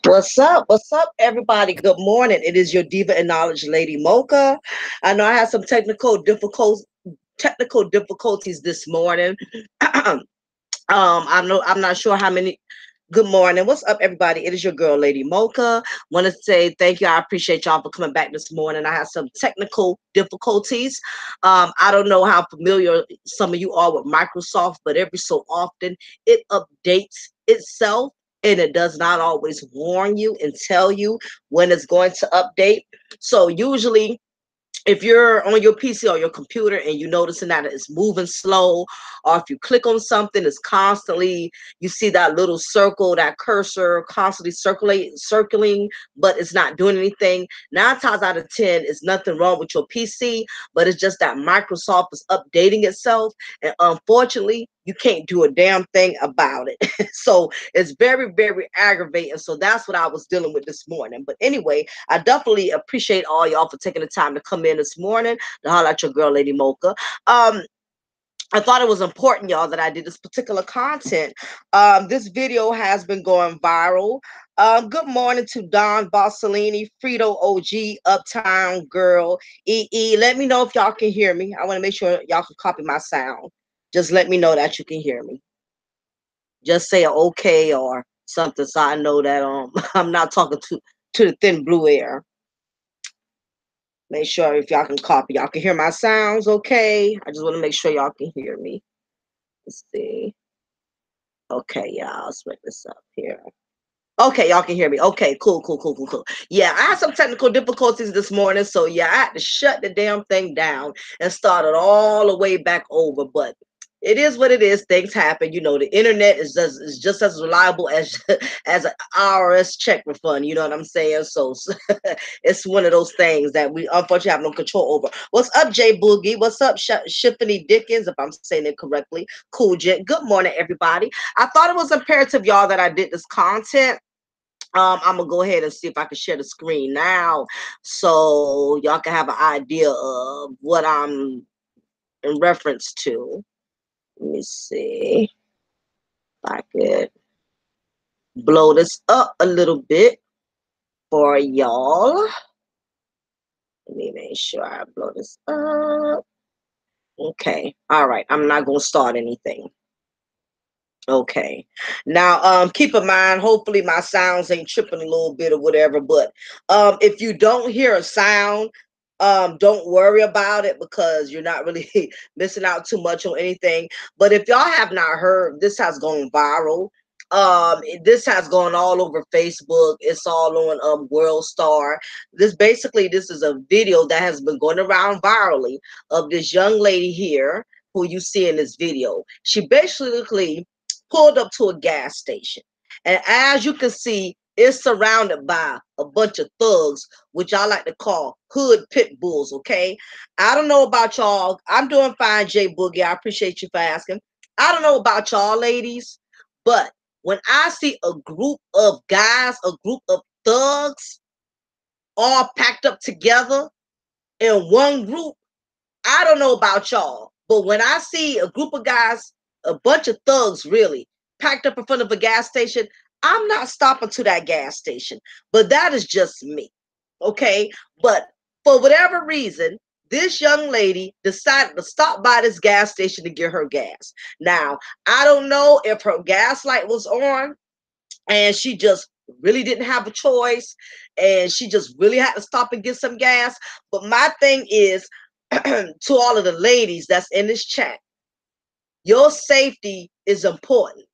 What's up? What's up, everybody? Good morning. It is your diva and knowledge, Lady Mocha. I know I had some technical difficulties this morning. I'm not sure how many. Good morning. What's up, everybody? It is your girl, Lady Mocha. Want to say thank you. I appreciate y'all for coming back this morning. I had some technical difficulties. I don't know how familiar some of you are with Microsoft, but every so often it updates itself. And it does not always warn you and tell you when it's going to update. So usually, if you're on your PC or your computer and you're noticing that it's moving slow, or if you click on something, it's constantly, you see that little circle, that cursor constantly circling, but it's not doing anything. 9 times out of 10, it's nothing wrong with your PC, but it's just that Microsoft is updating itself. And unfortunately, you can't do a damn thing about it. So it's very, very aggravating. So that's what I was dealing with this morning. But anyway, I definitely appreciate all y'all for taking the time to come in this morning to holler at your girl, Lady Mocha. I thought it was important, y'all, that I did this particular content. This video has been going viral. Good morning to Don Bossellini, Frito OG, Uptown Girl, EE. Let me know if y'all can hear me. I want to make sure y'all can copy my sound. Just let me know that you can hear me. Just say okay or something so I know that I'm not talking to the thin blue air. Make sure if y'all can copy, y'all can hear my sounds okay. I just want to make sure y'all can hear me. Let's see. Okay, y'all, let's bring this up here. Okay, y'all can hear me. Okay, cool. Yeah, I had some technical difficulties this morning, so yeah, I had to shut the damn thing down and start it all the way back over. But it is what it is. Things happen. You know, the internet is just as reliable as as an IRS check refund. You know what I'm saying? So it's one of those things that we unfortunately have no control over. What's up, Jay Boogie? What's up, Shiffany Dickens? If I'm saying it correctly. Cool, Jet. Good morning, everybody. I thought it was imperative, y'all, that I did this content. I'm gonna go ahead and see if I can share the screen now so y'all can have an idea of what I'm in reference to. Let me see if I could blow this up a little bit for y'all. Let me make sure I blow this up. Okay, all right. I'm not gonna start anything. Okay. Now, keep in mind, hopefully my sounds ain't tripping a little bit or whatever, but if you don't hear a sound, don't worry about it because you're not really missing out too much on anything. But if y'all have not heard, this has gone viral. This has gone all over Facebook. It's all on World Star. This is a video that has been going around virally of this young lady here who you see in this video. She basically pulled up to a gas station. And as you can see, it's surrounded by a bunch of thugs, which I like to call hood pit bulls, okay? I don't know about y'all. I'm doing fine, Jay Boogie. I appreciate you for asking. I don't know about y'all ladies, but when I see a group of guys, a group of thugs, all packed up together in one group, I don't know about y'all, but when I see a group of guys a bunch of thugs really packed up in front of a gas station, I'm not stopping to that gas station. But that is just me. Okay. But for whatever reason, this young lady decided to stop by this gas station to get her gas. Now, I don't know if her gas light was on and she just really didn't have a choice and she just really had to stop and get some gas. But my thing is to all of the ladies that's in this chat, your safety is important.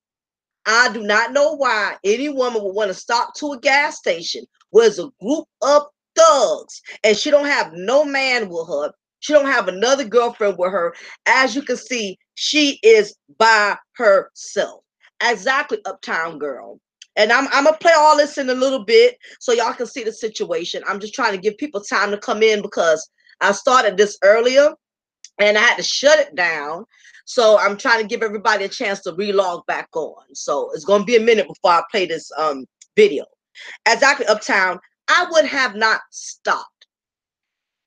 I do not know why any woman would want to stop to a gas station where there's a group of thugs and she don't have no man with her. She don't have another girlfriend with her. As you can see, she is by herself. Exactly, Uptown Girl. And I'm gonna play all this in a little bit so y'all can see the situation. I'm just trying to give people time to come in because I started this earlier and I had to shut it down. So I'm trying to give everybody a chance to relog back on. So it's going to be a minute before I play this video. Exactly, Uptown. I would have not stopped.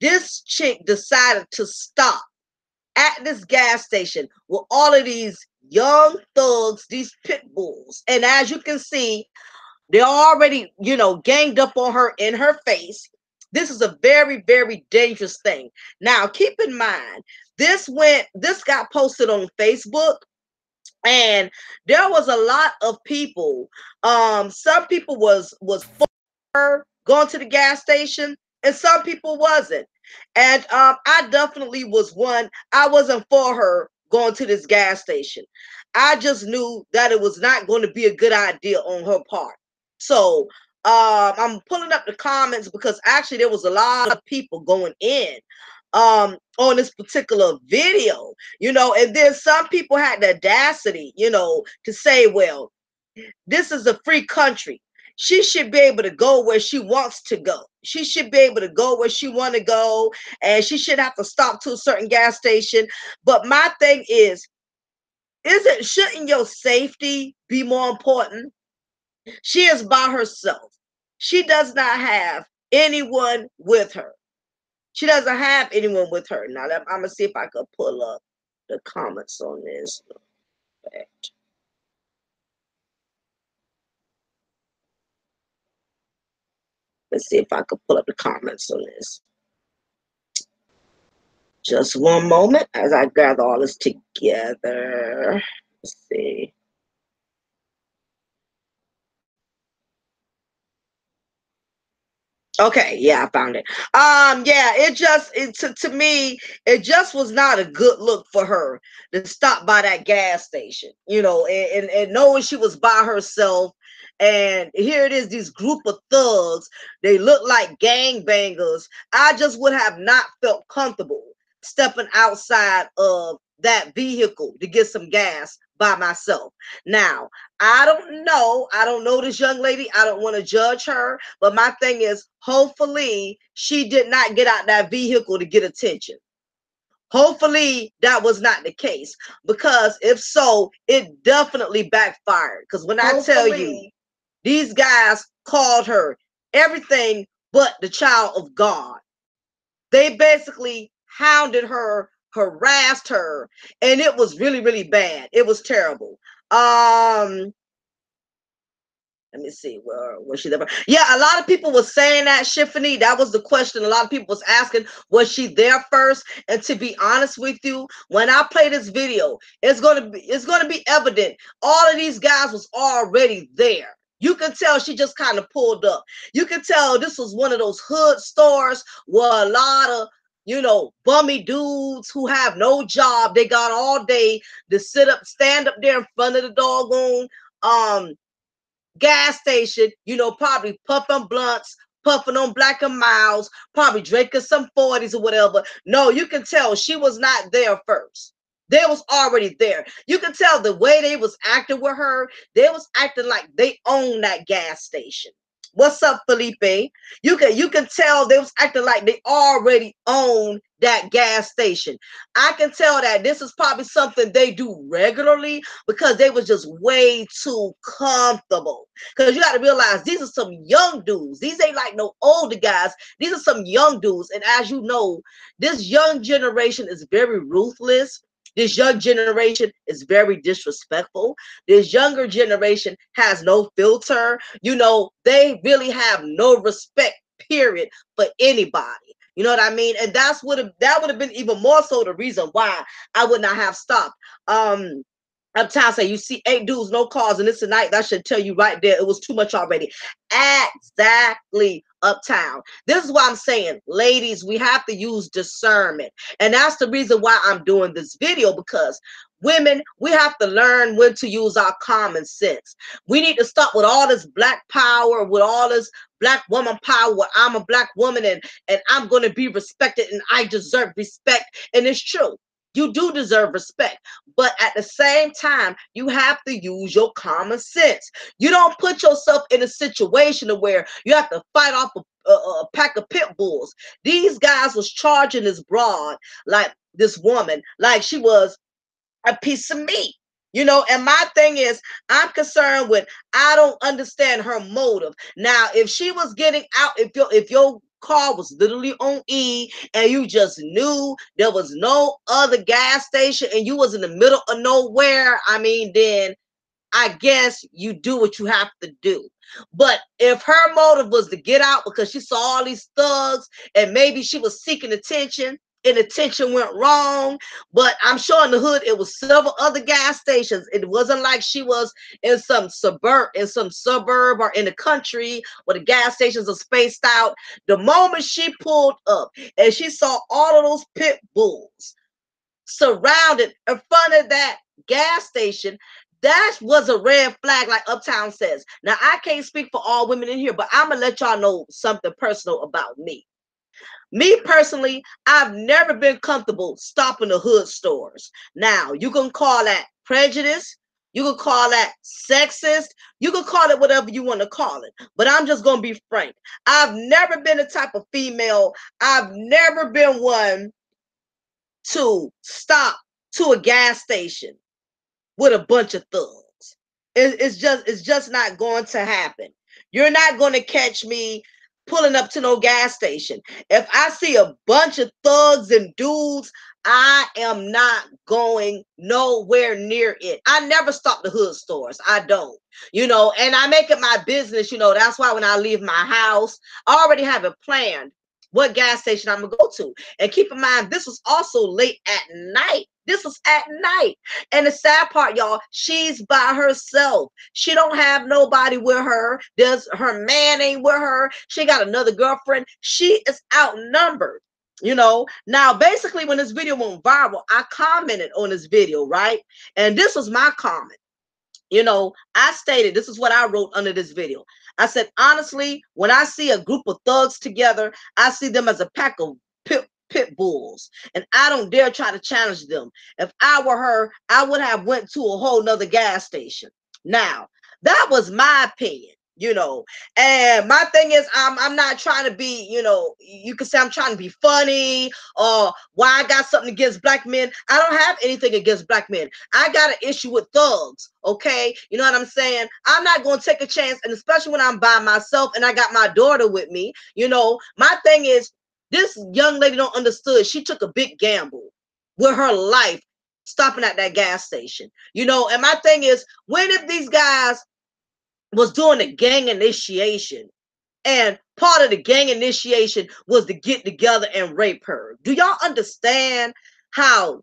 This chick decided to stop at this gas station with all of these young thugs, these pit bulls. And as you can see, they're already, ganged up on her in her face. This is a very, very dangerous thing. Now, keep in mind, this got posted on Facebook, and there was a lot of people. Some people was for her going to the gas station, and some people wasn't. And I definitely was one. I wasn't for her going to this gas station. I just knew that it was not going to be a good idea on her part. So I'm pulling up the comments because actually there was a lot of people going in on this particular video, and then some people had the audacity, to say, well, this is a free country. She should be able to go where she wants to go. She should be able to go where she want to go, and she should have to stop to a certain gas station. But my thing is shouldn't your safety be more important? She is by herself. She does not have anyone with her. She doesn't have anyone with her. Now, I'm going to see if I could pull up the comments on this. Let's see if I could pull up the comments on this. Just one moment as I gather all this together. Let's see. Okay, yeah, I found it. Yeah, to me, it just was not a good look for her to stop by that gas station, and knowing she was by herself. And here it is, these group of thugs, they look like gangbangers. I just would have not felt comfortable stepping outside of that vehicle to get some gas by myself. Now, I don't know. I don't know this young lady. I don't want to judge her. But my thing is, hopefully, she did not get out that vehicle to get attention. Hopefully, that was not the case. Because if so, it definitely backfired. Because when I tell you, these guys called her everything but the child of God. They basically hounded her, harassed her, and it was really, really bad. It was terrible. Let me see, where was she there? Yeah, a lot of people were saying that, Shiffany. That was the question. A lot of people was asking, was she there first? And to be honest with you, when I play this video, it's gonna be evident. All of these guys was already there. You can tell she just kind of pulled up. You can tell this was one of those hood stores where a lot of bummy dudes who have no job, they got all day to stand up there in front of the doggone gas station, probably puffing blunts, puffing on Black and Miles, probably drinking some 40s or whatever. No, you can tell she was not there first. They was already there. You can tell the way they was acting with her, they was acting like they own that gas station. What's up, Felipe? You can tell they was acting like they already own that gas station. I can tell that this is probably something they do regularly because they was just way too comfortable. Because you got to realize these are some young dudes. These ain't like no older guys. These are some young dudes. And as you know, this young generation is very ruthless. This young generation is very disrespectful. This younger generation has no filter. They really have no respect, period, for anybody. You know what I mean? And that would have been even more so the reason why I would not have stopped. Uptown say you see 8 dudes, no cars, and it's a night. That should tell you right there it was too much already. Exactly, Uptown. This is why I'm saying, ladies, we have to use discernment. And that's the reason why I'm doing this video, because women, we have to learn when to use our common sense. We need to stop with all this black power, with all this black woman power, where I'm a black woman and I'm going to be respected and I deserve respect. And it's true. You do deserve respect, but at the same time, you have to use your common sense. You don't put yourself in a situation where you have to fight off a pack of pit bulls. These guys was charging this broad, like this woman, like she was a piece of meat. And my thing is, I'm concerned with, I don't understand her motive. Now, if she was getting out, if your car was literally on E and you just knew there was no other gas station and you was in the middle of nowhere, I mean, then I guess you do what you have to do. But if her motive was to get out because she saw all these thugs and maybe she was seeking attention and attention went wrong, but I'm sure in the hood it was several other gas stations. It wasn't like she was in some suburb or in the country where the gas stations are spaced out. The moment she pulled up and she saw all of those pit bulls surrounded in front of that gas station, that was a red flag, like Uptown says. Now, I can't speak for all women in here, but I'm going to let y'all know something personal about me. Me personally, I've never been comfortable stopping the hood stores. Now, you can call that prejudice. You can call that sexist. You can call it whatever you want to call it. But I'm just going to be frank. I've never been the type of female. I've never been one to stop to a gas station with a bunch of thugs. It's just not going to happen. You're not going to catch me pulling up to no gas station. If I see a bunch of thugs and dudes, I am not going nowhere near it. I never stop the hood stores. I don't. And I make it my business. That's why when I leave my house, I already have it planned what gas station I'm gonna go to. And keep in mind, this was also late at night. This was at night. And the sad part, y'all, she's by herself. She don't have nobody with her. Her man ain't with her. She got another girlfriend. She is outnumbered. Now basically when this video went viral, I commented on this video, right? And this was my comment. I stated, this is what I wrote under this video. I said, honestly, when I see a group of thugs together, I see them as a pack of pit bulls, and I don't dare try to challenge them. If I were her, I would have went to a whole nother gas station. Now, that was my opinion. And my thing is, I'm not trying to be, you can say I'm trying to be funny or why I got something against black men. I don't have anything against black men. I got an issue with thugs. Okay. You know what I'm saying? I'm not going to take a chance. And especially when I'm by myself and I got my daughter with me, my thing is, this young lady don't understood. She took a big gamble with her life stopping at that gas station. And my thing is, when if these guys was doing the gang initiation, and part of the gang initiation was to get together and rape her. Do y'all understand how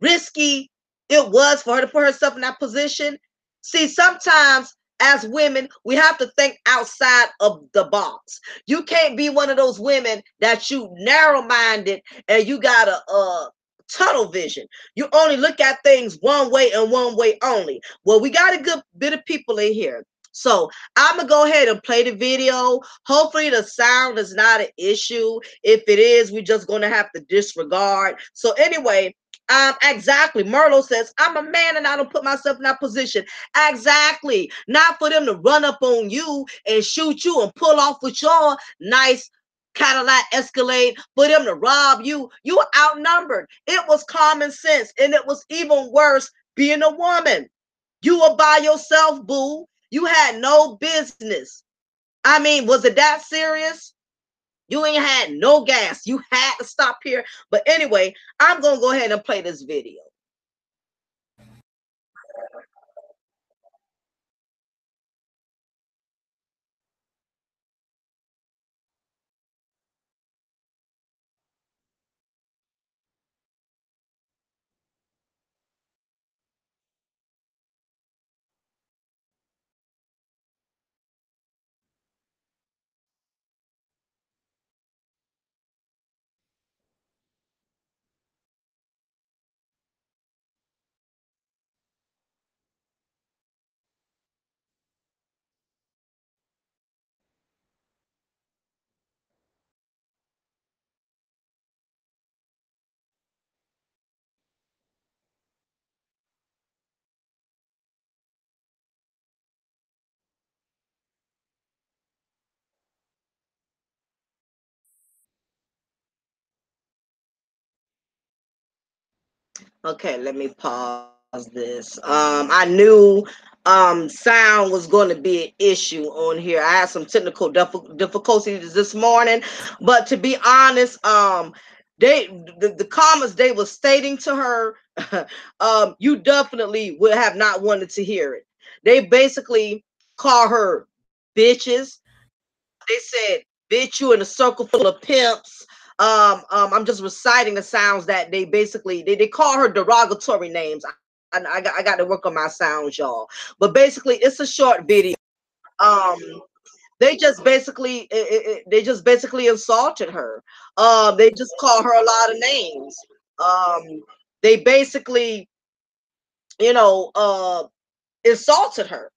risky it was for her to put herself in that position? See, sometimes as women, we have to think outside of the box. You can't be one of those women that you narrow-minded and you got a tunnel vision. You only look at things one way and one way only. Well, we got a good bit of people in here. So I'm gonna go ahead and play the video. Hopefully the sound is not an issue. If it is, we're just gonna have to disregard. So anyway, exactly. Merlo says, I'm a man and I don't put myself in that position. Exactly. Not for them to run up on you and shoot you and pull off with your nice Cadillac Escalade, for them to rob you. You were outnumbered. It was common sense. And it was even worse being a woman. You were by yourself, boo. You had no business. I mean, was it that serious? You ain't had no gas. You had to stop here. But anyway, I'm going to go ahead and play this video. Okay, let me pause this. I knew sound was going to be an issue on here. I had some technical difficulties this morning, but to be honest, they the comments they were stating to her, you definitely would have not wanted to hear it. They basically call her bitches. They said, "Bitch, you in a circle full of pimps." I'm just reciting the sounds that they basically they call her derogatory names. I got to work on my sounds, y'all. But basically, it's a short video. Um, they just basically insulted her. They just call her a lot of names. They basically, you know, insulted her.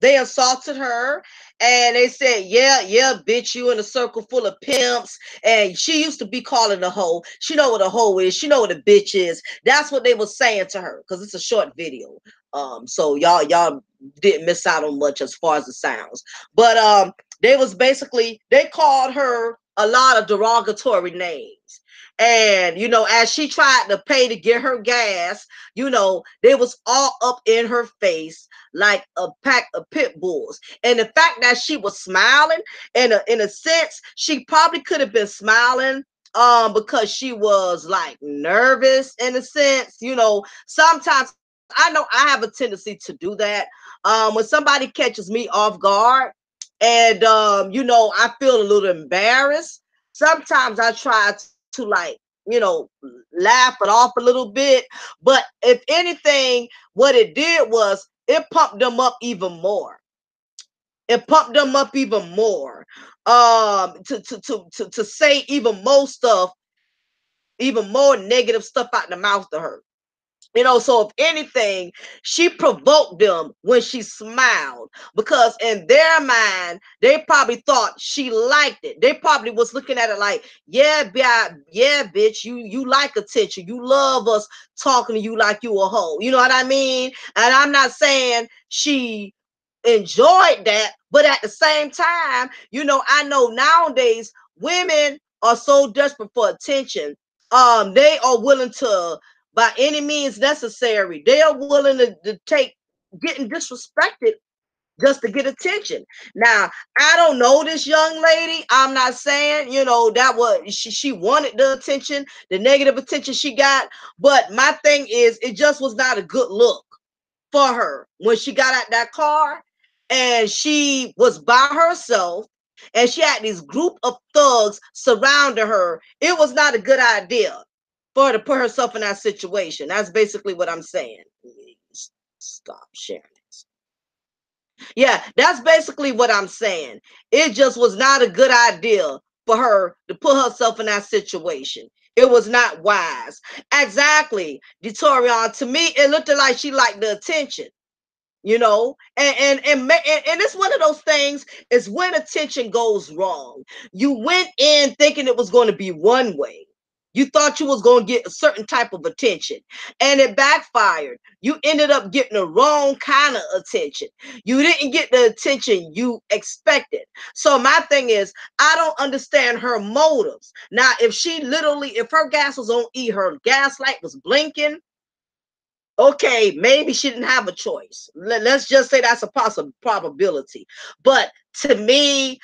They assaulted her and they said, "Yeah, yeah, bitch, you in a circle full of pimps." And she used to be calling a hoe. She know what a hoe is. She know what a bitch is. That's what they were saying to her because it's a short video. So y'all didn't miss out on much as far as the sounds. But they was basically they called her a lot of derogatory names. And as she tried to pay to get her gas, they was all up in her face like a pack of pit bulls. And the fact that she was smiling, in a sense, she probably could have been smiling because she was like nervous in a sense. Sometimes I know I have a tendency to do that. When somebody catches me off guard and I feel a little embarrassed, sometimes I try to like, laugh it off a little bit. But if anything, what it did was it pumped them up even more. It pumped them up even more. To say even more stuff, even more negative stuff out the mouth to her. So if anything, she provoked them when she smiled because in their mind, they probably thought she liked it. They probably was looking at it like, yeah, yeah, bitch, you like attention. You love us talking to you like you a hoe. You know what I mean? And I'm not saying she enjoyed that, but at the same time, I know nowadays women are so desperate for attention. They are willing to, by any means necessary, they are willing to take getting disrespected just to get attention. Now, I don't know this young lady. I'm not saying, that was she wanted the attention, the negative attention she got. But my thing is, it just was not a good look for her when she got out that car and she was by herself and she had this group of thugs surrounding her. It was not a good idea for her to put herself in that situation. That's basically what I'm saying. Stop sharing this. Yeah, that's basically what I'm saying. It just was not a good idea for her to put herself in that situation. It was not wise. Exactly, Detorian. To me, it looked like she liked the attention. And it's one of those things is when attention goes wrong. You went in thinking it was going to be one way. You thought you was going to get a certain type of attention and it backfired. You ended up getting the wrong kind of attention. You didn't get the attention you expected. So my thing is, I don't understand her motives. Now, if her gas was on E, her gas light was blinking, okay, maybe she didn't have a choice. Let's just say that's a possible probability. But to me,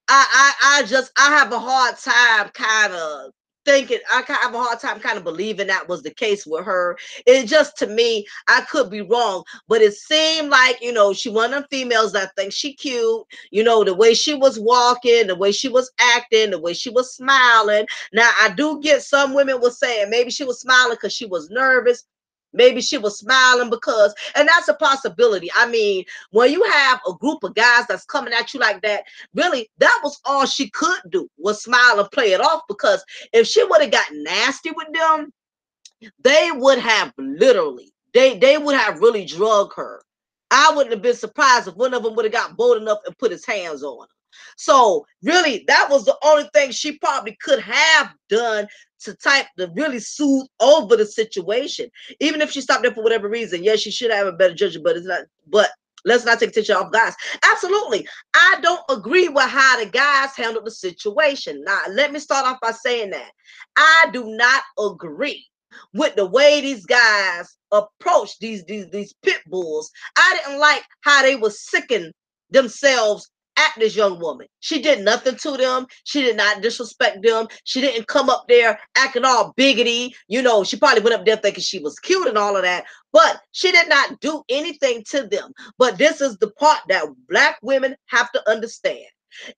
I have a hard time kind of thinking. I have a hard time kind of believing that was the case with her. It just to me, I could be wrong, but it seemed like she one of them females that think she cute. The way she was walking, the way she was acting, the way she was smiling. Now I do get some women were saying maybe she was smiling because she was nervous. Maybe she was smiling because, and that's a possibility. I mean, when you have a group of guys that's coming at you like that, really, that was all she could do was smile and play it off. Because if she would have got nasty with them, they would have literally, they would have really drugged her. I wouldn't have been surprised if one of them would have got bold enough and put his hands on her. So really, that was the only thing she probably could have done to really soothe over the situation. Even if she stopped there for whatever reason, yes, she should have a better judgment, but it's not. But let's not take attention off guys. Absolutely, I don't agree with how the guys handled the situation. Now, let me start off by saying that I do not agree. with the way these guys approach these pit bulls. I didn't like how they were sicking themselves at this young woman. She did nothing to them. She did not disrespect them. She didn't come up there acting all biggity. You know, she probably went up there thinking she was cute and all of that, but she did not do anything to them. But this is the part that Black women have to understand.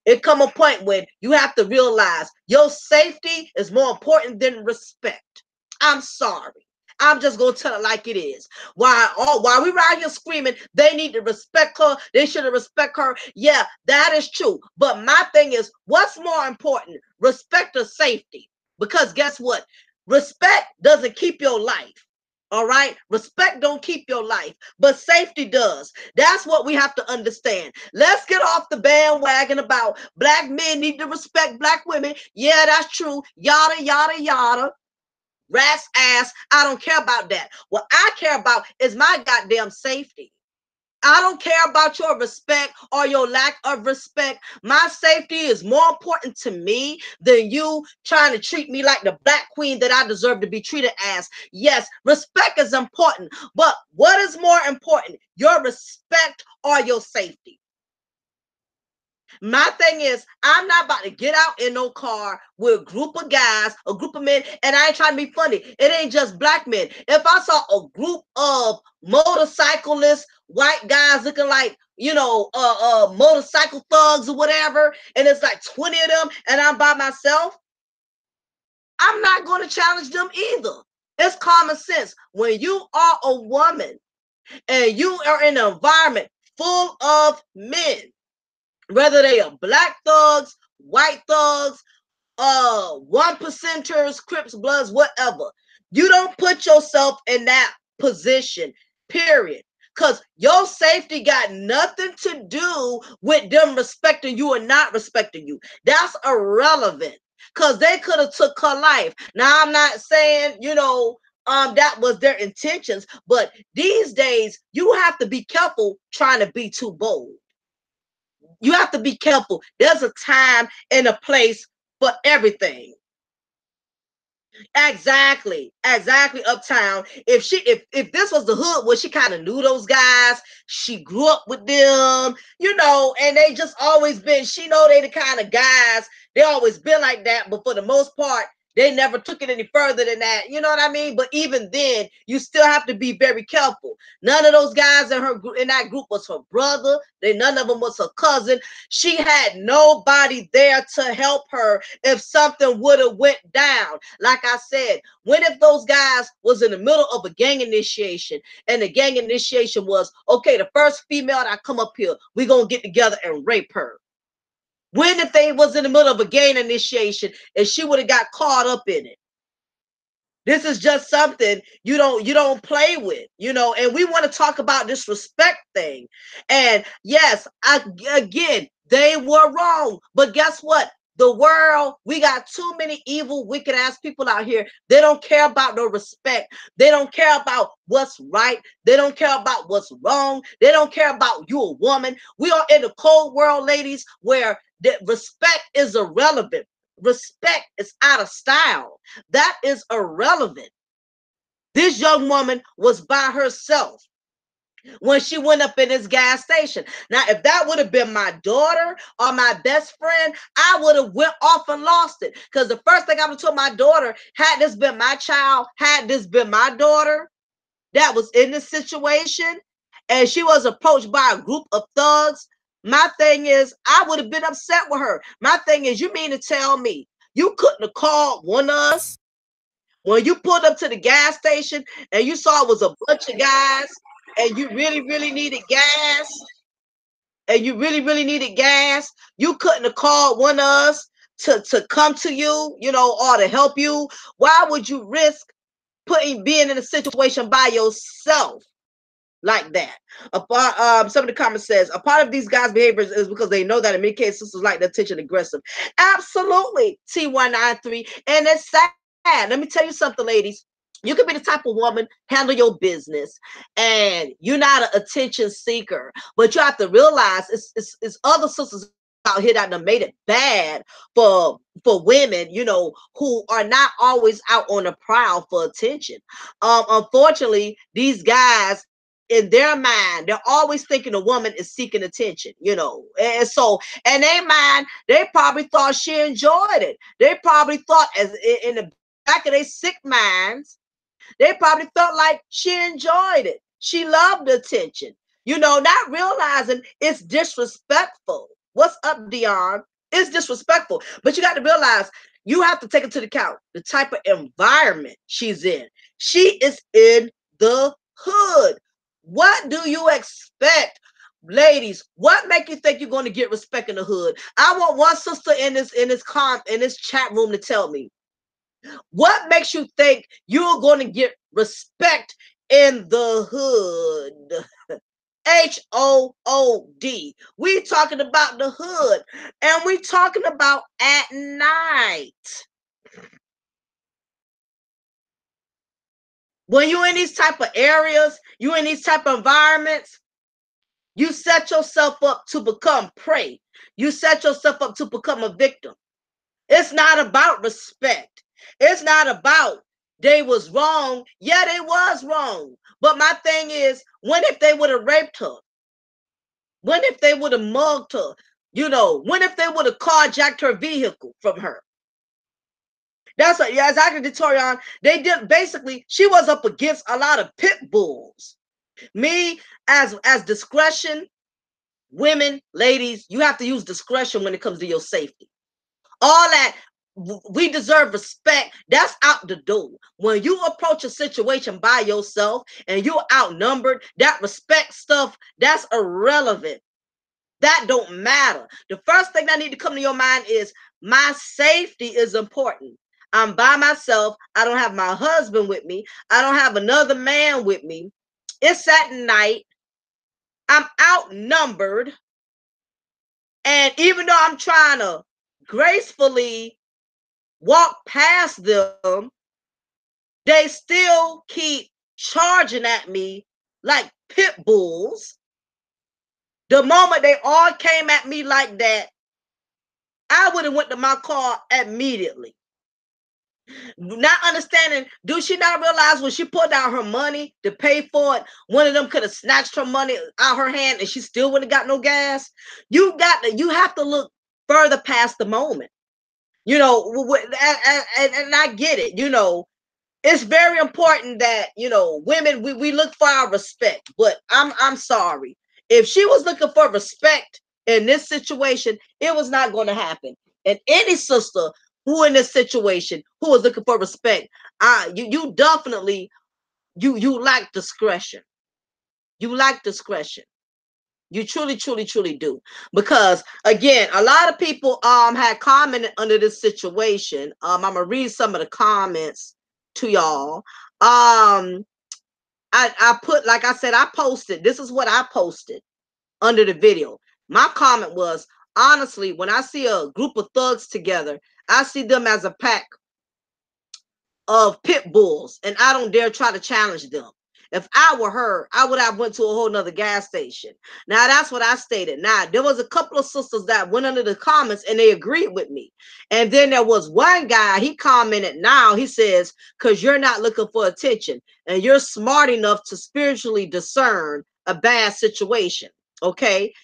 It come a point when you have to realize your safety is more important than respect. I'm sorry. I'm just gonna tell it like it is. While we around here screaming, they need to respect her. They should have respect her. Yeah, that is true. But my thing is, what's more important, respect or safety? Because guess what? Respect doesn't keep your life. All right, respect don't keep your life, but safety does. That's what we have to understand. Let's get off the bandwagon about Black men need to respect Black women. Yeah, that's true. Yada yada yada. Rat's ass. I don't care about that. What I care about is my goddamn safety. I don't care about your respect or your lack of respect. My safety is more important to me than you trying to treat me like the Black queen that I deserve to be treated as. Yes, respect is important, but what is more important, your respect or your safety? My thing is, I'm not about to get out in no car with a group of guys, a group of men, and I ain't trying to be funny. It ain't just Black men. If I saw a group of motorcyclists, white guys looking like, motorcycle thugs or whatever, and it's like 20 of them, and I'm by myself, I'm not going to challenge them either. It's common sense. When you are a woman and you are in an environment full of men, whether they are Black thugs, white thugs, one percenters, Crips, Bloods, whatever. You don't put yourself in that position, period. Because your safety got nothing to do with them respecting you or not respecting you. That's irrelevant. Because they could have took her life. Now, I'm not saying, that was their intentions, but these days you have to be careful trying to be too bold. You have to be careful. There's a time and a place for everything. Exactly, Uptown. If this was the hood where she kind of knew those guys, she grew up with them, and they just always been, she know they the kind of guys, they always been like that, but for the most part, they never took it any further than that. You know what I mean? But even then, you still have to be very careful. None of those guys in that group was her brother. None of them was her cousin. She had nobody there to help her if something would have went down. Like I said, when if those guys was in the middle of a gang initiation, and the gang initiation was, okay, the first female that come up here, we gonna get together and rape her. When if they was in the middle of a gang initiation and she would have got caught up in it? This is just something you don't play with, and we want to talk about this respect thing. And yes, again, they were wrong. But guess what? The world, we got too many evil, wicked ass people out here. They don't care about no respect. They don't care about what's right. They don't care about what's wrong. They don't care about you, a woman. We are in a cold world, ladies, where the respect is irrelevant. Respect is out of style. That is irrelevant. This young woman was by herself when she went up in this gas station. Now, if that would have been my daughter or my best friend, I would have went off and lost it. Because the first thing I would have told my daughter, had this been my child, had this been my daughter that was in this situation, and she was approached by a group of thugs, my thing is, I would have been upset with her. My thing is, you mean to tell me you couldn't have called one of us when you pulled up to the gas station and you saw it was a bunch of guys and you really, really needed gas, you couldn't have called one of us to come to you, or to help you? Why would you risk being in a situation by yourself like that? Some of the comments says, a part of these guys' behaviors is because they know that in many cases sisters like the attention aggressive. Absolutely, T193. And it's sad. Let me tell you something, ladies. You can be the type of woman, handle your business, and you're not an attention seeker. But you have to realize it's other sisters out here that done made it bad for women, who are not always out on the prowl for attention. Unfortunately, these guys in their mind, they're always thinking a woman is seeking attention, and so in their mind, they probably thought she enjoyed it. They probably thought, as in the back of their sick minds, they probably felt like she enjoyed it. She loved the attention, not realizing it's disrespectful. What's up, Dion? It's disrespectful. But you got to realize, you have to take into account the type of environment she's in. She is in the hood. What do you expect? Ladies, what make you think you're going to get respect in the hood? I want one sister in this chat room to tell me, what makes you think you're going to get respect in the hood? HOOD. We talking about the hood, and we talking about at night. When you in these type of areas, you in these type of environments, you set yourself up to become prey. You set yourself up to become a victim. It's not about respect. It's not about they was wrong. Yeah, they was wrong. But my thing is, when if they would have raped her? When if they would have mugged her? When if they would have carjacked her vehicle from her? That's what, yeah, exactly, Torian. They did basically, she was up against a lot of pit bulls. Me, as discretion, women, ladies, you have to use discretion when it comes to your safety. All that, we deserve respect. That's out the door. When you approach a situation by yourself and you're outnumbered, that respect stuff, that's irrelevant. That don't matter. The first thing that need to come to your mind is, my safety is important. I'm by myself. I don't have my husband with me. I don't have another man with me. It's at night. I'm outnumbered. And even though I'm trying to gracefully walk past them, they still keep charging at me like pit bulls. The moment they all came at me like that, I would have went to my car immediately. Not understanding, do she not realize when she pulled out her money to pay for it, one of them could have snatched her money out her hand and she still wouldn't have got no gas? You have to look further past the moment. And I get it. It's very important that women, we look for our respect. But I'm sorry, if she was looking for respect in this situation, it was not going to happen. And any sister who in this situation who was looking for respect, you definitely, you lack discretion. You lack discretion. You truly, truly, truly do. Because again, a lot of people had commented under this situation. I'm gonna read some of the comments to y'all. I put, like I said, I posted. This is what I posted under the video. My comment was, honestly, when I see a group of thugs together, I see them as a pack of pit bulls, and I don't dare try to challenge them. If I were her, I would have went to a whole nother gas station. Now, that's what I stated. Now, there was a couple of sisters that went under the comments and they agreed with me. And then there was one guy, he commented now, he says, because you're not looking for attention and you're smart enough to spiritually discern a bad situation. Okay.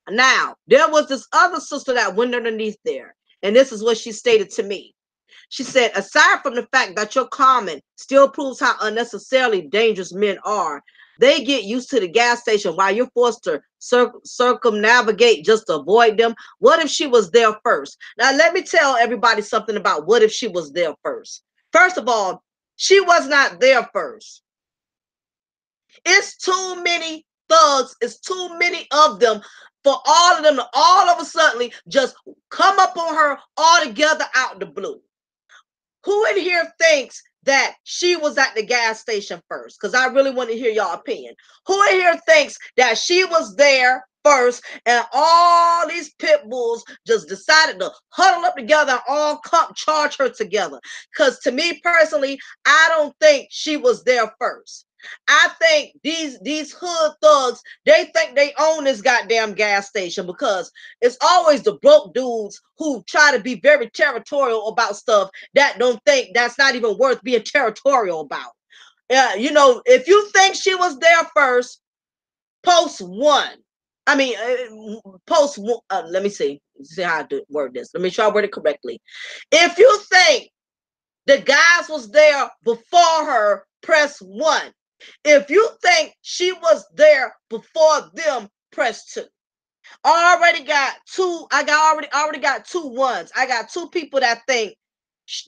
Now, there was this other sister that went underneath there. And this is what she stated to me. She said, aside from the fact that your comment still proves how unnecessarily dangerous men are, they get used to the gas station while you're forced to circumnavigate just to avoid them. What if she was there first? Now, let me tell everybody something about what if she was there first. First of all, she was not there first. It's too many thugs. It's too many of them for all of them to all of a sudden just come up on her all together out the blue. Who in here thinks that she was at the gas station first? Because I really want to hear y'all opinion. Who in here thinks that she was there first, and all these pit bulls just decided to huddle up together and all come charge her together. Because to me personally, I don't think she was there first. I think these hood thugs, they think they own this goddamn gas station, because it's always the broke dudes who try to be very territorial about stuff that don't think that's not even worth being territorial about. Yeah, you know, if you think she was there first, post one. I mean, post one. Let me see how I word this. Let me try to word it correctly. If you think the guys was there before her, press one. If you think she was there before them, press two. I already got two. I already got two ones. I got two people that think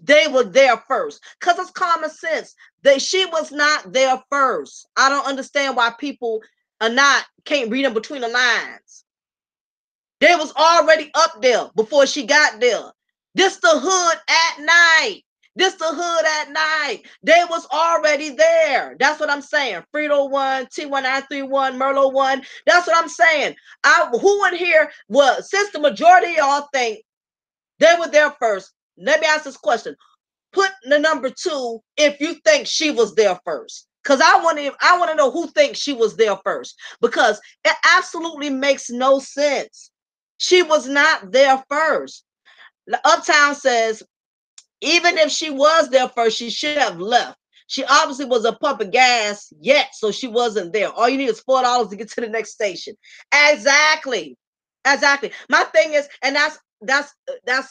they were there first, because it's common sense. She was not there first. I don't understand why people are not can't read them between the lines. They was already up there before she got there. This the hood at night. This the hood at night. They was already there. That's what I'm saying. Frito 1, T1931, Merlot 1. That's what I'm saying. Who in here, well, since the majority of y'all think they were there first, let me ask this question. Put the number 2 if you think she was there first. Because I want to know who thinks she was there first. Because it absolutely makes no sense. She was not there first. Uptown says, even if she was there first, she should have left. She obviously was a pumping gas yet, so she wasn't there. All you need is $4 to get to the next station. Exactly. Exactly. My thing is, and that's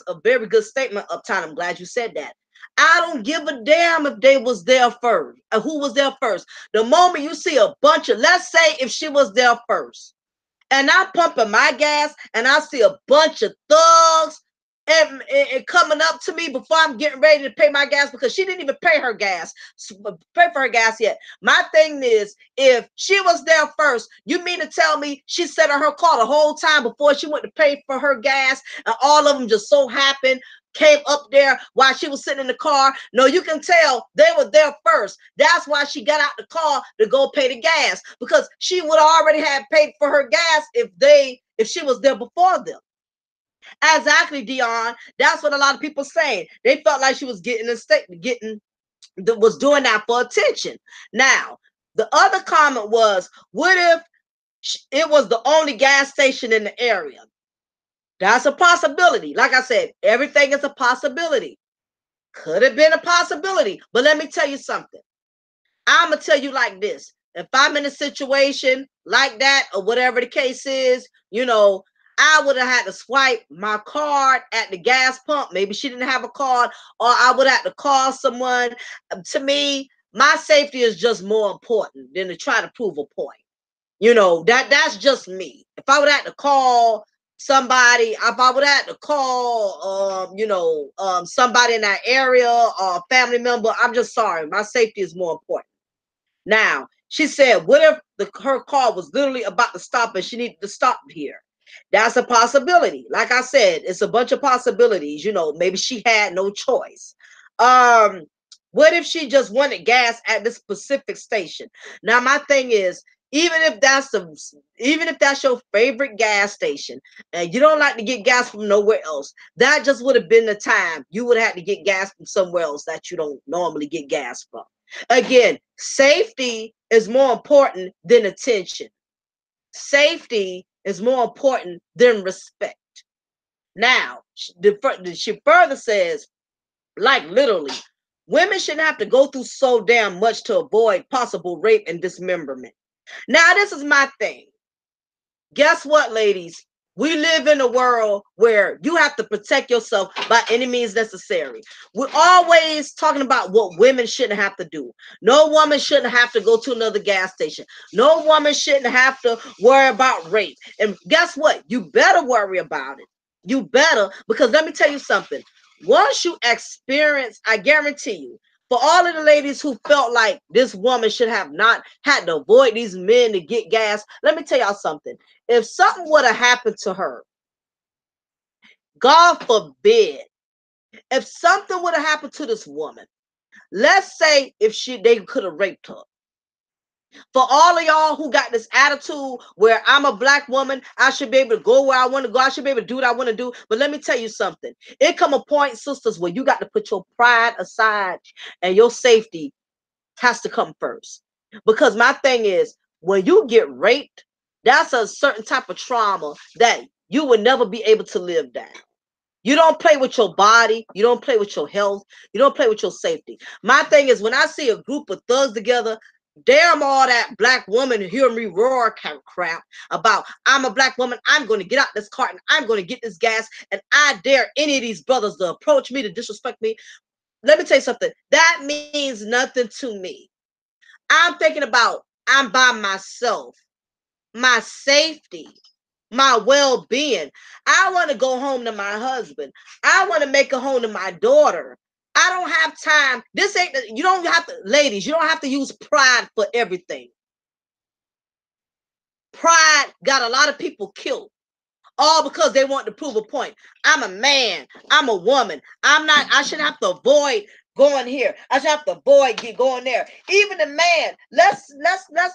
a very good statement, Uptown. I'm glad you said that. I don't give a damn if they was there first, who was there first. The moment you see a bunch of, let's say if she was there first, and I'm pumping my gas, and I see a bunch of thugs and coming up to me before I'm getting ready to pay my gas, because she didn't even pay for her gas yet. My thing is, if she was there first, you mean to tell me she sat in her car the whole time before she went to pay for her gas, and all of them just so happened came up there while she was sitting in the car? No, you can tell they were there first. That's why she got out the car to go pay the gas, because she would already have paid for her gas if she was there before them. Exactly, Dion. That's what a lot of people saying. They felt like she was was doing that for attention. Now, the other comment was, what if it was the only gas station in the area? That's a possibility. Like I said, everything is a possibility. Could have been a possibility. But let me tell you something. I'm going to tell you like this. If I'm in a situation like that, or whatever the case is, I would have had to swipe my card at the gas pump. Maybe she didn't have a card, or I would have to call someone. To me, my safety is just more important than to try to prove a point. That's just me. If I would have to call somebody, if I would have to call, somebody in that area or a family member, I'm just sorry. My safety is more important. Now, she said, what if her car was literally about to stop and she needed to stop here? That's a possibility. Like I said, it's a bunch of possibilities. Maybe she had no choice. What if she just wanted gas at this specific station? Now, my thing is, even if that's your favorite gas station and you don't like to get gas from nowhere else, that just would have been the time you would have had to get gas from somewhere else that you don't normally get gas from. Again, safety is more important than attention. Safety is more important than respect. Now, she further says, like literally, women shouldn't have to go through so damn much to avoid possible rape and dismemberment. Now, this is my thing. Guess what, ladies? We live in a world where you have to protect yourself by any means necessary. We're always talking about what women shouldn't have to do. No woman shouldn't have to go to another gas station. No woman shouldn't have to worry about rape. And guess what? You better worry about it. You better, because let me tell you something. Once you experience, I guarantee you, for all of the ladies who felt like this woman should have not had to avoid these men to get gas, let me tell y'all something. If something would have happened to her, God forbid, if something would have happened to this woman, let's say if they could have raped her, For all of y'all who got this attitude where I'm a black woman, I should be able to go where I want to go. I should be able to do what I want to do. But let me tell you something. It come a point, sisters, where you got to put your pride aside and your safety has to come first. Because my thing is, when you get raped, that's a certain type of trauma that you would never be able to live down. You don't play with your body. You don't play with your health. You don't play with your safety. My thing is, when I see a group of thugs together, damn all that black woman hear me roar kind of crap about I'm a black woman. I'm going to get out this car and I'm going to get this gas. And I dare any of these brothers to approach me, to disrespect me. Let me tell you something. That means nothing to me. I'm thinking about I'm by myself, my safety, my well-being. I want to go home to my husband. I want to make a home to my daughter. I don't have time. This ain't, you don't have to, ladies, you don't have to use pride for everything. Pride got a lot of people killed, all because they want to prove a point. I'm a man. I'm a woman. I shouldn't have to avoid going here. I should have to avoid going there. Even a man, let's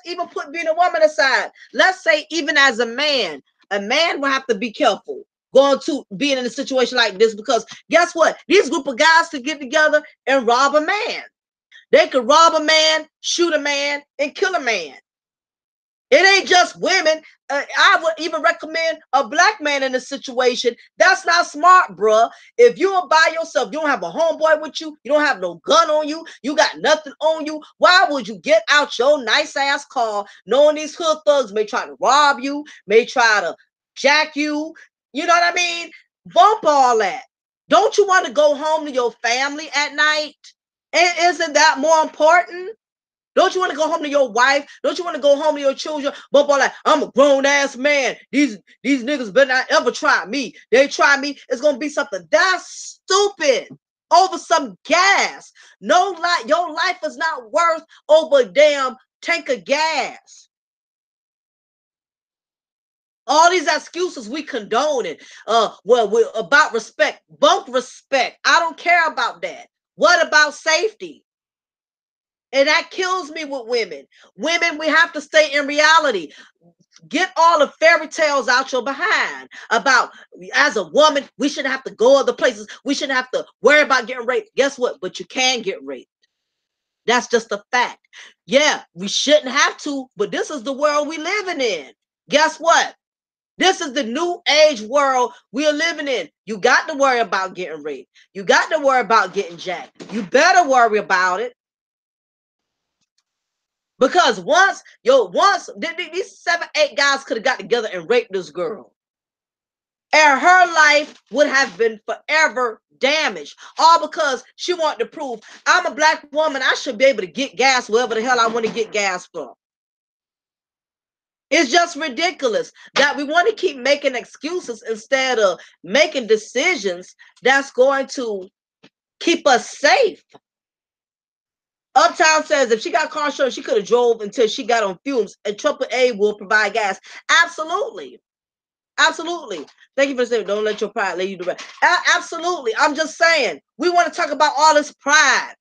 even put being a woman aside. Let's say even as a man will have to be careful going to being in a situation like this, because guess what? These group of guys could get together and rob a man. They could rob a man, shoot a man, and kill a man. It ain't just women. I would even recommend a black man in a situation. That's not smart, bruh. If you're by yourself, you don't have a homeboy with you, you don't have no gun on you, you got nothing on you, why would you get out your nice ass car knowing these hood thugs may try to rob you, may try to jack you? You know what I mean? Bump all that. Don't you want to go home to your family at night? And isn't that more important? Don't you want to go home to your wife? Don't you want to go home to your children? But like, I'm a grown ass man. These niggas better not ever try me. They try me, it's gonna be something that's stupid over some gas. No, your life is not worth over a damn tank of gas. All these excuses we condone it. Well, we're about respect. Bunk respect. I don't care about that. What about safety? And that kills me with women. Women, we have to stay in reality. Get all the fairy tales out your behind about as a woman, we shouldn't have to go other places. We shouldn't have to worry about getting raped. Guess what? But you can get raped. That's just a fact. Yeah, we shouldn't have to, but this is the world we living in. Guess what? This is the new age world we're living in. You got to worry about getting raped. You got to worry about getting jacked. You better worry about it. Because once these 7, 8 guys could have got together and raped this girl, and her life would have been forever damaged, all because she wanted to prove I'm a black woman. I should be able to get gas wherever the hell I want to get gas from. It's just ridiculous that we want to keep making excuses instead of making decisions that's going to keep us safe. Uptown says if she got car insurance, she could have drove until she got on fumes, and AAA will provide gas. Absolutely. Absolutely. Thank you for saying don't let your pride lead you to right. Absolutely. I'm just saying, we want to talk about all this pride.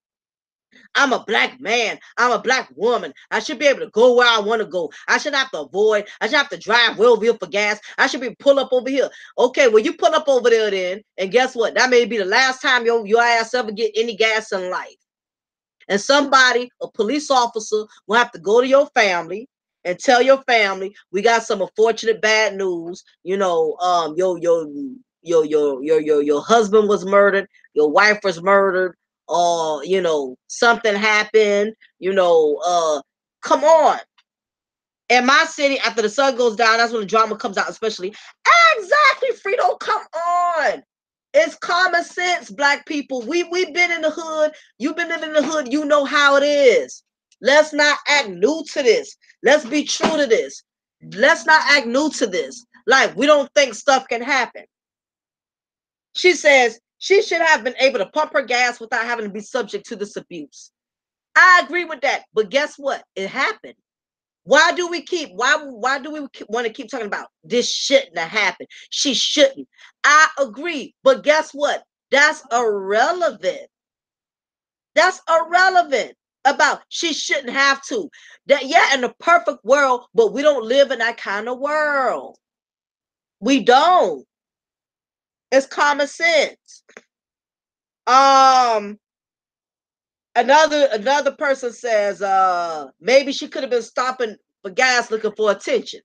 I'm a black man. I'm a black woman. I should be able to go where I want to go. I should have to avoid. I should have to drive wheelville for gas. I should be pull up over here. Okay, well, you pull up over there then, and guess what? That may be the last time your ass ever get any gas in life. And somebody, a police officer, will have to go to your family and tell your family, we got some unfortunate bad news. You know, your husband was murdered, your wife was murdered, or something happened. Come on. In my city, after the sun goes down, that's when the drama comes out, especially. Exactly, Frito, come on. It's common sense, black people. We've been in the hood. You've been living in the hood. You know how it is. Let's not act new to this. Let's be true to this. Let's not act new to this. Like we don't think stuff can happen. She says she should have been able to pump her gas without having to be subject to this abuse. I agree with that. But guess what? It happened. Why do we want to keep talking about this shouldn't have happened? She shouldn't. I agree. But guess what? That's irrelevant. That's irrelevant. about she shouldn't have to. That yeah, in the perfect world, but we don't live in that kind of world. We don't. It's common sense. Um, another person says, maybe she could have been stopping for gas looking for attention.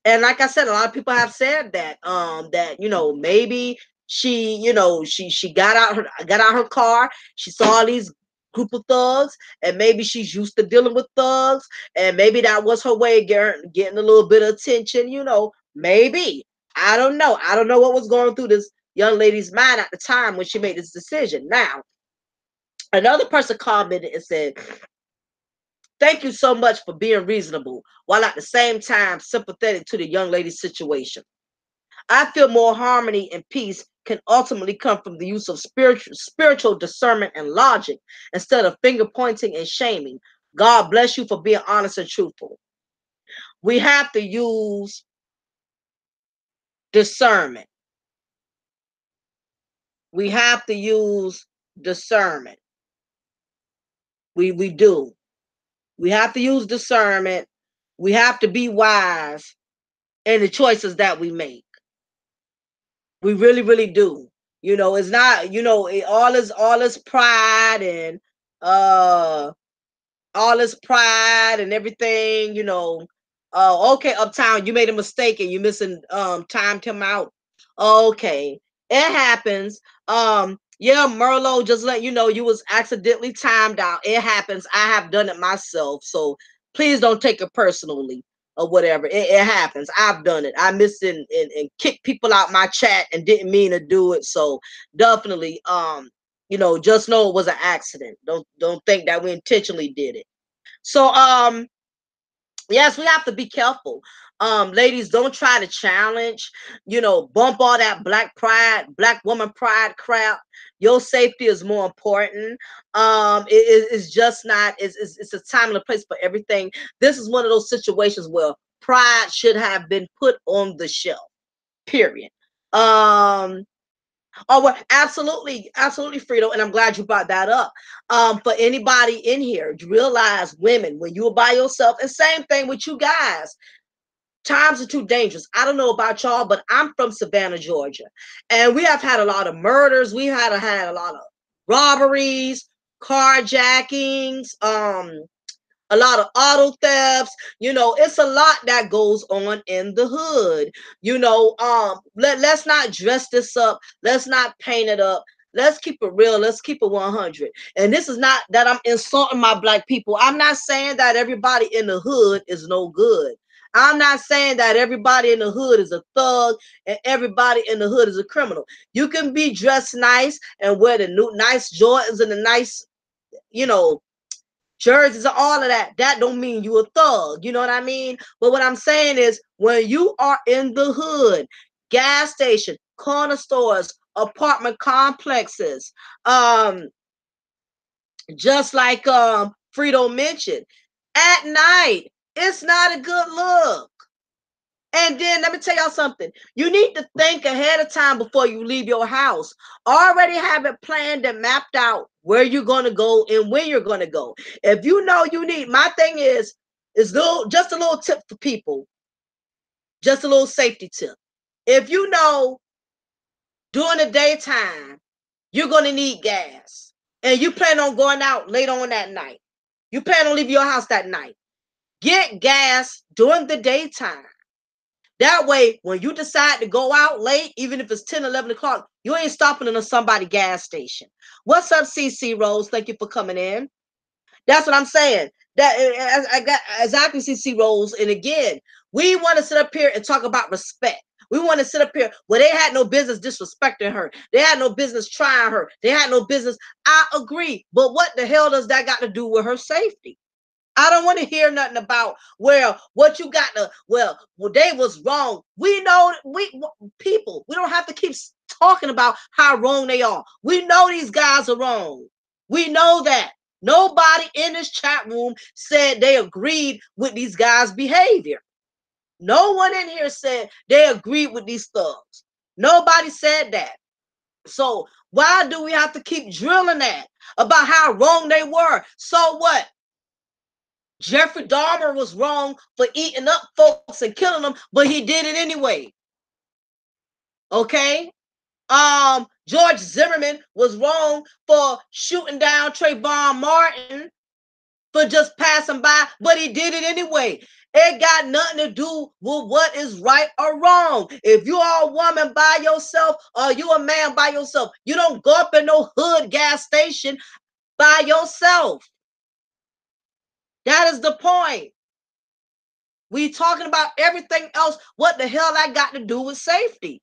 And like I said, a lot of people have said that, that, maybe she, she got out her car, she saw these group of thugs, and maybe she's used to dealing with thugs, and maybe that was her way of getting a little bit of attention, maybe. I don't know what was going through this young lady's mind at the time when she made this decision. Now, another person commented and said, thank you so much for being reasonable while at the same time sympathetic to the young lady's situation. I feel more harmony and peace can ultimately come from the use of spiritual discernment and logic instead of finger pointing and shaming. God bless you for being honest and truthful. We have to use discernment. We have to use discernment. We do. We have to use discernment. We have to be wise in the choices that we make. We really, really do. It's not, all is pride and uh all this pride and everything, okay, Uptown, you made a mistake and you missing timed him out. Okay. It happens. Yeah, Merlot, just let you know you was accidentally timed out. It happens. I have done it myself. So please don't take it personally or whatever. It happens. I've done it. I missed and kicked people out my chat and didn't mean to do it. So definitely just know it was an accident. Don't think that we intentionally did it. So yes, we have to be careful. Ladies, don't try to challenge, bump all that black pride, black woman pride crap. Your safety is more important. It's just not, it's a time and a place for everything. This is one of those situations where pride should have been put on the shelf. Period. Um, Oh, well, absolutely, absolutely, Frito, and I'm glad you brought that up. For anybody in here, realize women when you are by yourself, and same thing with you guys. Times are too dangerous. I don't know about y'all, but I'm from Savannah, Georgia, and we have had a lot of murders. We had a lot of robberies, carjackings, a lot of auto thefts. It's a lot that goes on in the hood. Let's not dress this up. Let's not paint it up. Let's keep it real. Let's keep it 100. And this is not that I'm insulting my black people. I'm not saying that everybody in the hood is no good. I'm not saying that everybody in the hood is a thug and everybody in the hood is a criminal. You can be dressed nice and wear the new nice Jordans and the nice, you know, jerseys and all of that. That don't mean you a thug. You know what I mean? But what I'm saying is when you are in the hood, gas station, corner stores, apartment complexes, just like Frito mentioned, at night, it's not a good look. And then let me tell y'all something. You need to think ahead of time before you leave your house. Already have it planned and mapped out where you're going to go and when you're going to go. If you know you need, my thing is just a little tip for people, just a little safety tip. If you know during the daytime you're going to need gas and you plan on going out later on that night, you plan on leaving your house that night, get gas during the daytime. That way, when you decide to go out late, even if it's 10, 11 o'clock, you ain't stopping in a somebody gas station. What's up, CC Rose? Thank you for coming in. That's what I'm saying. That I got exactly, CC Rose. And again, we want to sit up here and talk about respect. We want to sit up here where they had no business disrespecting her. They had no business trying her. They had no business. I agree. But what the hell does that got to do with her safety? I don't want to hear nothing about, well, what you got to, well, they was wrong. We know people, we don't have to keep talking about how wrong they are. We know these guys are wrong. We know that. Nobody in this chat room said they agreed with these guys' behavior. No one in here said they agreed with these thugs. Nobody said that. So why do we have to keep drilling that about how wrong they were? So what? Jeffrey Dahmer was wrong for eating up folks and killing them, but he did it anyway. Okay? George Zimmerman was wrong for shooting down Trayvon Martin for just passing by, but he did it anyway. It got nothing to do with what is right or wrong. If you are a woman by yourself or you a man by yourself, you don't go up in no hood gas station by yourself. That is the point. We talking about everything else. What the hell that got to do with safety?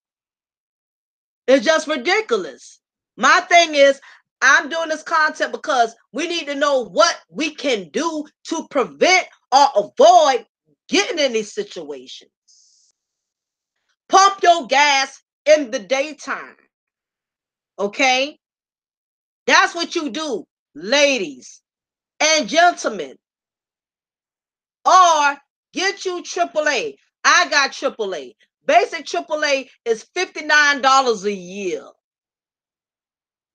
It's just ridiculous. My thing is, I'm doing this content because we need to know what we can do to prevent or avoid getting in these situations. Pump your gas in the daytime. Okay? That's what you do, ladies and gentlemen. Or get you AAA. I got AAA. Basic AAA is $59 a year.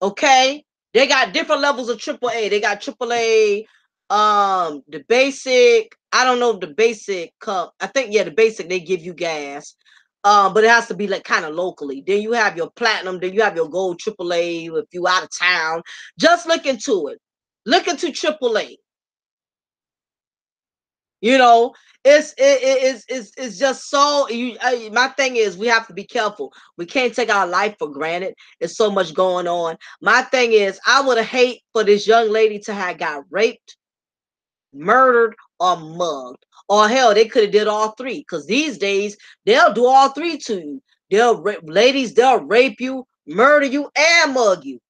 Okay? They got different levels of AAA. They got AAA, the basic. I don't know if the basic cup. I think, yeah, the basic, they give you gas. But it has to be like kind of locally. Then you have your platinum, then you have your gold AAA if you out of town. Just look into it. Look into AAA. You know, it's just so my thing is we have to be careful. We can't take our life for granted. There's so much going on. My thing is I would have hate for this young lady to have got raped, murdered, or mugged. Or hell, they could have did all three. Because these days they'll do all three to you. They'll rape you, murder you, and mug you.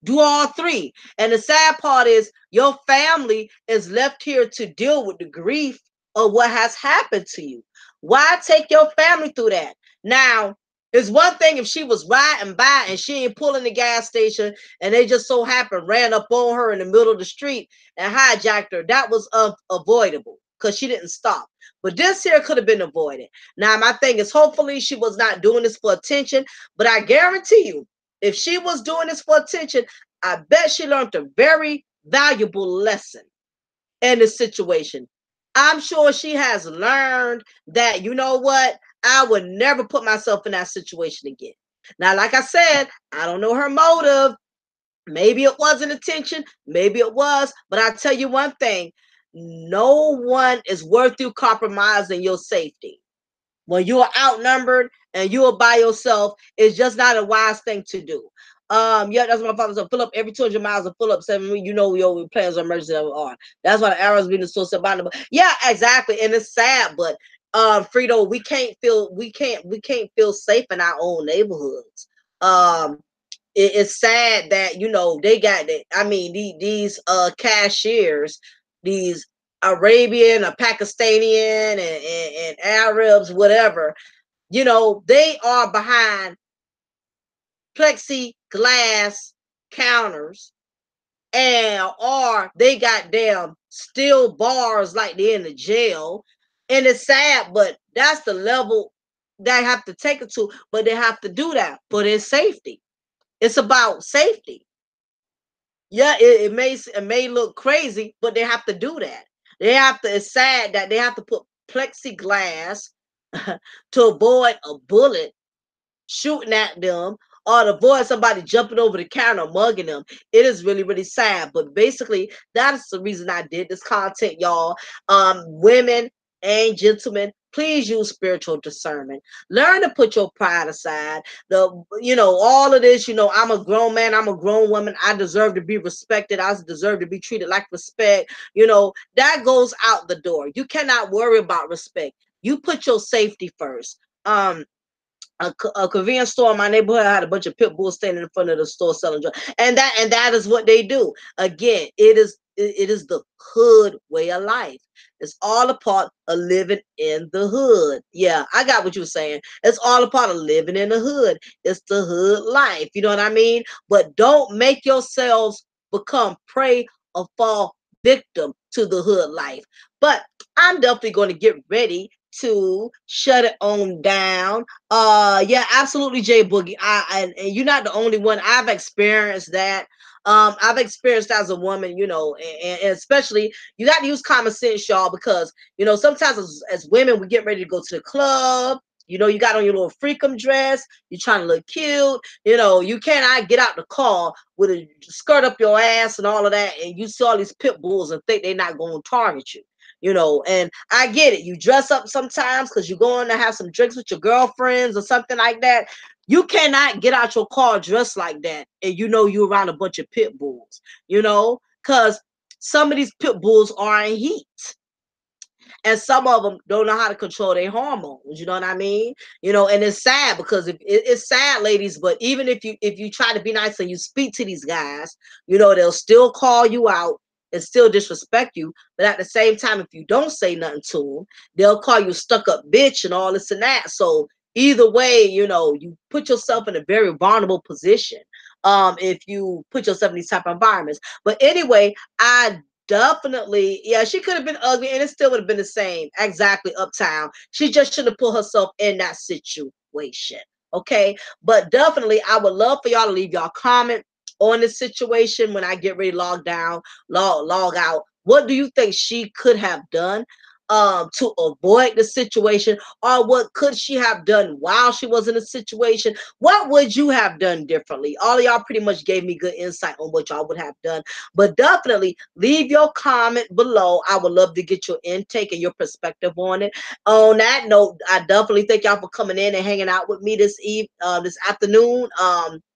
Do all three. And the sad part is your family is left here to deal with the grief of what has happened to you. Why take your family through that? Now, it's one thing if she was riding by and she ain't pulling the gas station and they just so happened ran up on her in the middle of the street and hijacked her. That was avoidable because she didn't stop. But this here could have been avoided. Now, my thing is hopefully she was not doing this for attention, but I guarantee you, if she was doing this for attention, I bet she learned a very valuable lesson in this situation. I'm sure she has learned that, you know what, I would never put myself in that situation again. Now, like I said, I don't know her motive. Maybe it wasn't attention, maybe it was, but I tell you one thing, no one is worth you compromising your safety. When you are outnumbered and you are by yourself, it's just not a wise thing to do. Yeah, that's what my father said. Fill up every 200 miles and fill up 7 weeks. You know your plans of emergency are. That's why the arrows being the source of bonding. Yeah, exactly. And it's sad, but Frito, we can't feel safe in our own neighborhoods. It's sad that they got that. I mean, these cashiers, these Arabian or Pakistani and Arabs, whatever, they are behind plexiglass counters and or they got damn steel bars like they're in the jail. And it's sad, but that's the level they have to take it to. But they have to do that for their safety. It's about safety. Yeah, it may look crazy, but they have to do that. They have to. It's sad that they have to put plexiglass to avoid a bullet shooting at them or to avoid somebody jumping over the counter mugging them. It is really, really sad. But basically, that's the reason I did this content, y'all. Women and gentlemen, please use spiritual discernment. Learn to put your pride aside. All of this, I'm a grown man, I'm a grown woman. I deserve to be respected. I deserve to be treated like respect. That goes out the door. You cannot worry about respect. You put your safety first. A convenience store in my neighborhood had a bunch of pit bulls standing in front of the store selling drugs, and that is what they do. Again, it is the hood way of life. It's all a part of living in the hood. Yeah, I got what you were saying. It's all a part of living in the hood. It's the hood life. You know what I mean? But don't make yourselves become prey or fall victim to the hood life. But I'm definitely going to get ready to shut it on down. Yeah, absolutely, Jay Boogie. And you're not the only one. I've experienced that. I've experienced as a woman, and especially you got to use common sense, y'all, because sometimes as women we get ready to go to the club. You got on your little freakum dress. You're trying to look cute. You cannot get out the car with a skirt up your ass and all of that, and you see all these pit bulls and think they're not going to target you. And I get it. You dress up sometimes because you're going to have some drinks with your girlfriends or something like that. You cannot get out your car dressed like that and you're around a bunch of pit bulls, because some of these pit bulls are in heat and some of them don't know how to control their hormones. You know what I mean? And it's sad because it's sad, ladies. But even if you try to be nice and you speak to these guys, they'll still call you out and still disrespect you. But at the same time, if you don't say nothing to them, they'll call you stuck up bitch and all this and that. So either way, you put yourself in a very vulnerable position if you put yourself in these type of environments. But anyway, I definitely, yeah, she could have been ugly and it still would have been the same. Exactly, Uptown. She just should have put herself in that situation. Okay. But definitely, I would love for y'all to leave y'all comment on this situation when I get ready to log out. What do you think she could have done to avoid the situation, or what could she have done while she was in a situation? What would you have done differently? All of y'all pretty much gave me good insight on what y'all would have done, but definitely leave your comment below. I would love to get your intake and your perspective on it. On that note, I definitely thank y'all for coming in and hanging out with me this afternoon.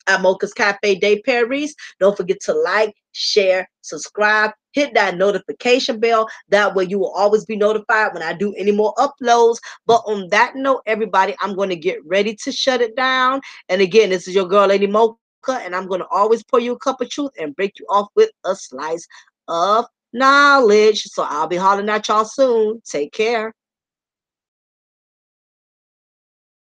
At Mocha's Cafe de Paris. Don't forget to like, share, subscribe, hit that notification bell. That way you will always be notified when I do any more uploads. But on that note, everybody, I'm going to get ready to shut it down. And again, this is your girl, Lady Mocha, and I'm going to always pour you a cup of truth and break you off with a slice of knowledge. So I'll be hollering at y'all soon. Take care.